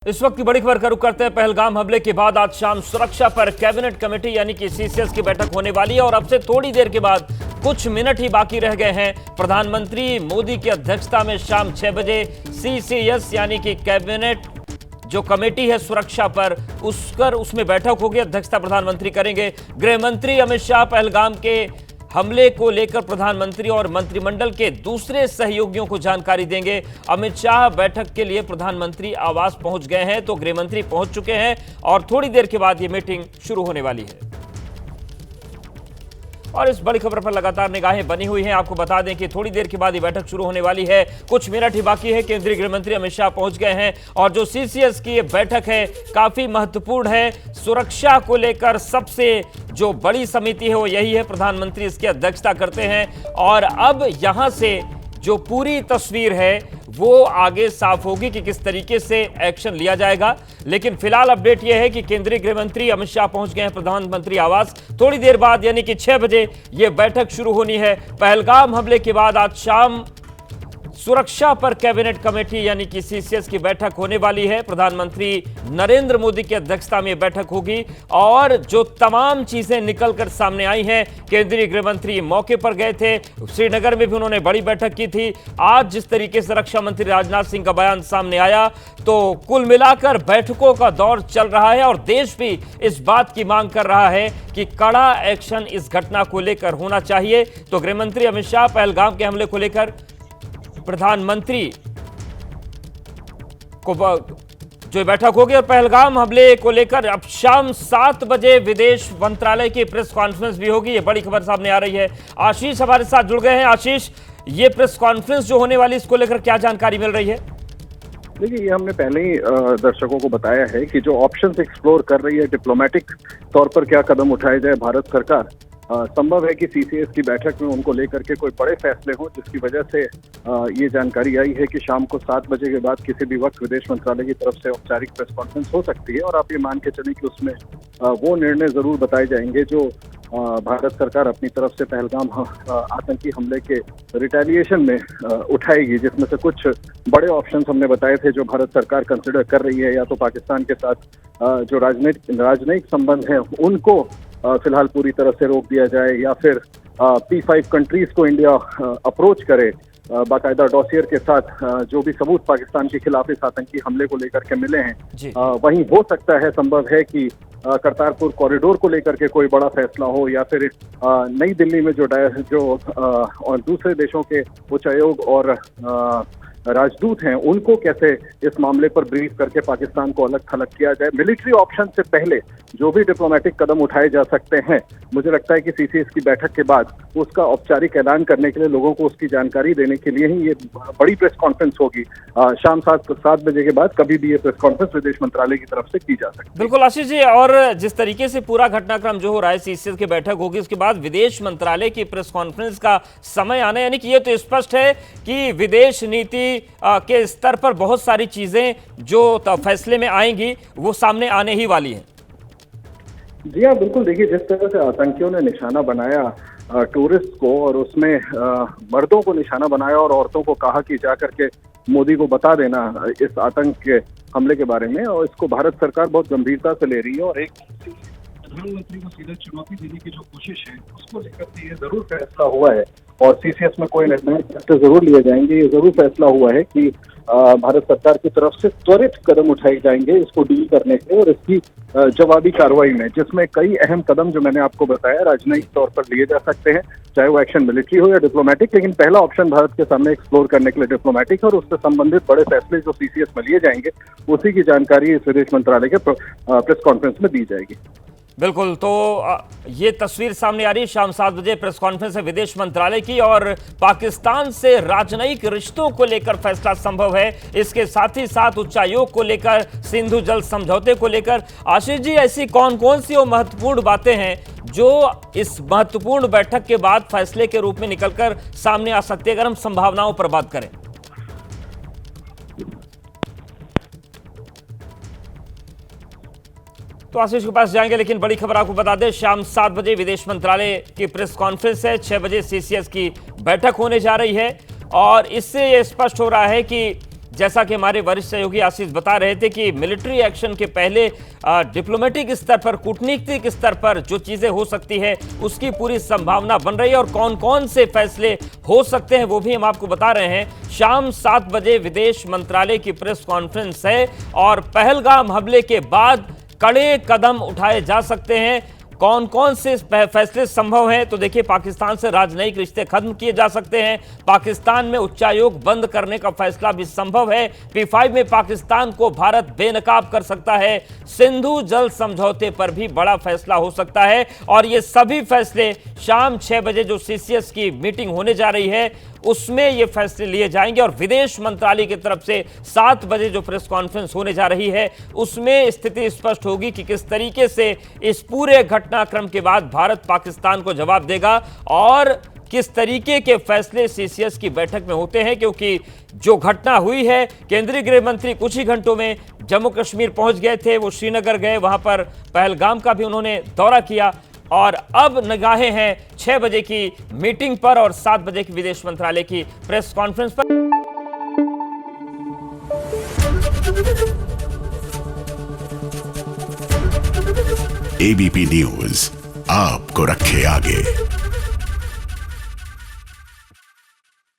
इस वक्त की बड़ी खबर का रुख करते हैं। पहलगाम हमले के बाद आज शाम सुरक्षा पर कैबिनेट कमेटी यानी कि सीसीएस की बैठक होने वाली है और अब से थोड़ी देर के बाद कुछ मिनट ही बाकी रह गए हैं। प्रधानमंत्री मोदी की अध्यक्षता में शाम 6 बजे सीसीएस यानी कि कैबिनेट जो कमेटी है सुरक्षा पर उसमें बैठक होगी। अध्यक्षता प्रधानमंत्री करेंगे। गृह मंत्री अमित शाह पहलगाम के हमले को लेकर प्रधानमंत्री और मंत्रिमंडल के दूसरे सहयोगियों को जानकारी देंगे। अमित शाह बैठक के लिए प्रधानमंत्री आवास पहुंच गए हैं तो गृह मंत्री पहुंच चुके हैं और थोड़ी देर के बाद यह मीटिंग शुरू होने वाली है। और इस बड़ी खबर पर लगातार निगाहें बनी हुई हैं। आपको बता दें कि थोड़ी देर के बाद ये बैठक शुरू होने वाली है। कुछ मिनट ही बाकी है। केंद्रीय गृह मंत्री अमित शाह पहुंच गए हैं और जो सीसीएस की ये बैठक है काफी महत्वपूर्ण है। सुरक्षा को लेकर सबसे जो बड़ी समिति है वो यही है। प्रधानमंत्री इसकी अध्यक्षता करते हैं और अब यहां से जो पूरी तस्वीर है वो आगे साफ होगी कि किस तरीके से एक्शन लिया जाएगा। लेकिन फिलहाल अपडेट यह है कि केंद्रीय गृह मंत्री अमित शाह पहुंच गए हैं प्रधानमंत्री आवास। थोड़ी देर बाद यानी कि 6 बजे यह बैठक शुरू होनी है। पहलगाम हमले के बाद आज शाम सुरक्षा पर कैबिनेट कमेटी यानी कि सीसीएस की बैठक होने वाली है। प्रधानमंत्री नरेंद्र मोदी की अध्यक्षता में बैठक होगी और जो तमाम चीजें निकलकर सामने आई हैं, केंद्रीय गृह मंत्री मौके पर गए थे। श्रीनगर में भी उन्होंने बड़ी बैठक की थी। आज जिस तरीके से रक्षा मंत्री राजनाथ सिंह का बयान सामने आया तो कुल मिलाकर बैठकों का दौर चल रहा है और देश भी इस बात की मांग कर रहा है कि कड़ा एक्शन इस घटना को लेकर होना चाहिए। तो गृह मंत्री अमित शाह पहलगाम के हमले को लेकर प्रधानमंत्री को जो बैठक होगी और पहलगाम हमले को लेकर अब शाम 7 बजे विदेश मंत्रालय की प्रेस कॉन्फ्रेंस भी होगी। ये बड़ी खबर सामने आ रही है। आशीष हमारे साथ जुड़ गए हैं। आशीष, ये प्रेस कॉन्फ्रेंस जो होने वाली इसको लेकर क्या जानकारी मिल रही है? देखिए, ये हमने पहले ही दर्शकों को बताया है कि जो ऑप्शंस एक्सप्लोर कर रही है डिप्लोमेटिक तौर पर क्या कदम उठाए जाए भारत सरकार। संभव है कि सीसीएस की बैठक में उनको लेकर के कोई बड़े फैसले हों, जिसकी वजह से ये जानकारी आई है कि शाम को 7 बजे के बाद किसी भी वक्त विदेश मंत्रालय की तरफ से औपचारिक प्रेस कॉन्फ्रेंस हो सकती है और आप ये मान के चलें कि उसमें वो निर्णय जरूर बताए जाएंगे जो भारत सरकार अपनी तरफ से पहलगाम आतंकी हमले के रिटेलिएशन में उठाएगी, जिसमें से कुछ बड़े ऑप्शंस हमने बताए थे जो भारत सरकार कंसिडर कर रही है। या तो पाकिस्तान के साथ जो राजनयिक संबंध हैं उनको फिलहाल पूरी तरह से रोक दिया जाए या फिर P5 कंट्रीज को इंडिया अप्रोच करे बाकायदा डॉसियर के साथ जो भी सबूत पाकिस्तान के खिलाफ इस आतंकी हमले को लेकर के मिले हैं। वहीं हो सकता है, संभव है कि करतारपुर कॉरिडोर को लेकर के कोई बड़ा फैसला हो या फिर नई दिल्ली में जो और दूसरे देशों के उच्चायोग और राजदूत हैं उनको कैसे इस मामले पर ब्रीफ करके पाकिस्तान को अलग थलग किया जाए। मिलिट्री ऑप्शन से पहले जो भी डिप्लोमेटिक कदम उठाए जा सकते हैं, मुझे लगता है कि सीसीएस की बैठक के बाद उसका औपचारिक ऐलान करने के लिए, लोगों को उसकी जानकारी देने के लिए ही ये बड़ी प्रेस कॉन्फ्रेंस होगी। शाम 7 बजे के बाद कभी भी ये प्रेस कॉन्फ्रेंस विदेश मंत्रालय की तरफ से की जा सकती है। बिल्कुल आशीष जी, और जिस तरीके से पूरा घटनाक्रम जो हो रहा है, सीसीएस की बैठक होगी उसके बाद विदेश मंत्रालय की प्रेस कॉन्फ्रेंस का समय आना, यानी कि ये तो स्पष्ट है कि विदेश नीति के स्तर पर बहुत सारी चीजें जो फैसले में आएंगी वो सामने आने ही वाली हैं। जी हाँ, बिल्कुल। देखिए, जिस तरह से आतंकियों ने निशाना बनाया टूरिस्ट को और उसमें मर्दों को निशाना बनाया और औरतों को कहा कि जाकर के मोदी को बता देना इस आतंक के हमले के बारे में, और इसको भारत सरकार बहुत गंभीरता से ले रही है और एक प्रधानमंत्री को सीधे चुनौती देने की जो कोशिश है उसको लेकर के ये जरूर फैसला हुआ है और सीसीएस में कोई निर्णय जरूर लिए जाएंगे। ये जरूर फैसला हुआ है कि भारत सरकार की तरफ से त्वरित कदम उठाए जाएंगे इसको डील करने के और इसकी जवाबी कार्रवाई में, जिसमें कई अहम कदम जो मैंने आपको बताया राजनयिक तौर पर लिए जा सकते हैं, चाहे वो एक्शन मिलिट्री हो या डिप्लोमेटिक। लेकिन पहला ऑप्शन भारत के सामने एक्सप्लोर करने के लिए डिप्लोमेटिक और उससे संबंधित बड़े फैसले जो सीसीएस में लिए जाएंगे उसी की जानकारी इस विदेश मंत्रालय के प्रेस कॉन्फ्रेंस में दी जाएगी। बिल्कुल, तो ये तस्वीर सामने आ रही है। शाम 7 बजे प्रेस कॉन्फ्रेंस है विदेश मंत्रालय की और पाकिस्तान से राजनयिक रिश्तों को लेकर फैसला संभव है। इसके साथ ही साथ उच्चायोग को लेकर, सिंधु जल समझौते को लेकर। आशीष जी, ऐसी कौन कौन सी वो महत्वपूर्ण बातें हैं जो इस महत्वपूर्ण बैठक के बाद फैसले के रूप में निकलकर सामने आ सकती है, अगर हम संभावनाओं पर बात करें? तो आशीष के पास जाएंगे, लेकिन बड़ी खबर आपको बता दें, शाम 7 बजे विदेश मंत्रालय की प्रेस कॉन्फ्रेंस है। 6 बजे सीसीएस की बैठक होने जा रही है और इससे यह स्पष्ट हो रहा है कि जैसा कि हमारे वरिष्ठ सहयोगी आशीष बता रहे थे कि मिलिट्री एक्शन के पहले डिप्लोमेटिक स्तर पर, कूटनीतिक स्तर पर जो चीजें हो सकती है उसकी पूरी संभावना बन रही है और कौन कौन से फैसले हो सकते हैं वो भी हम आपको बता रहे हैं। शाम 7 बजे विदेश मंत्रालय की प्रेस कॉन्फ्रेंस है और पहलगाम हमले के बाद कड़े कदम उठाए जा सकते हैं। कौन कौन से फैसले संभव हैं? तो देखिए, पाकिस्तान से राजनयिक रिश्ते खत्म किए जा सकते हैं, पाकिस्तान में उच्चायोग बंद करने का फैसला भी संभव है, P5 में पाकिस्तान को भारत बेनकाब कर सकता है, सिंधु जल समझौते पर भी बड़ा फैसला हो सकता है और ये सभी फैसले शाम 6 बजे जो CCS की मीटिंग होने जा रही है उसमें ये फैसले लिए जाएंगे और विदेश मंत्रालय की तरफ से 7 बजे जो प्रेस कॉन्फ्रेंस होने जा रही है उसमें स्थिति स्पष्ट होगी कि किस तरीके से इस पूरे घटनाक्रम के बाद भारत पाकिस्तान को जवाब देगा और किस तरीके के फैसले CCS की बैठक में होते हैं। क्योंकि जो घटना हुई है, केंद्रीय गृह मंत्री कुछ ही घंटों में जम्मू कश्मीर पहुंच गए थे, वो श्रीनगर गए, वहां पर पहलगाम का भी उन्होंने दौरा किया और अब निगाहें हैं 6 बजे की मीटिंग पर और 7 बजे की विदेश मंत्रालय की प्रेस कॉन्फ्रेंस पर। ABP न्यूज आपको रखे आगे।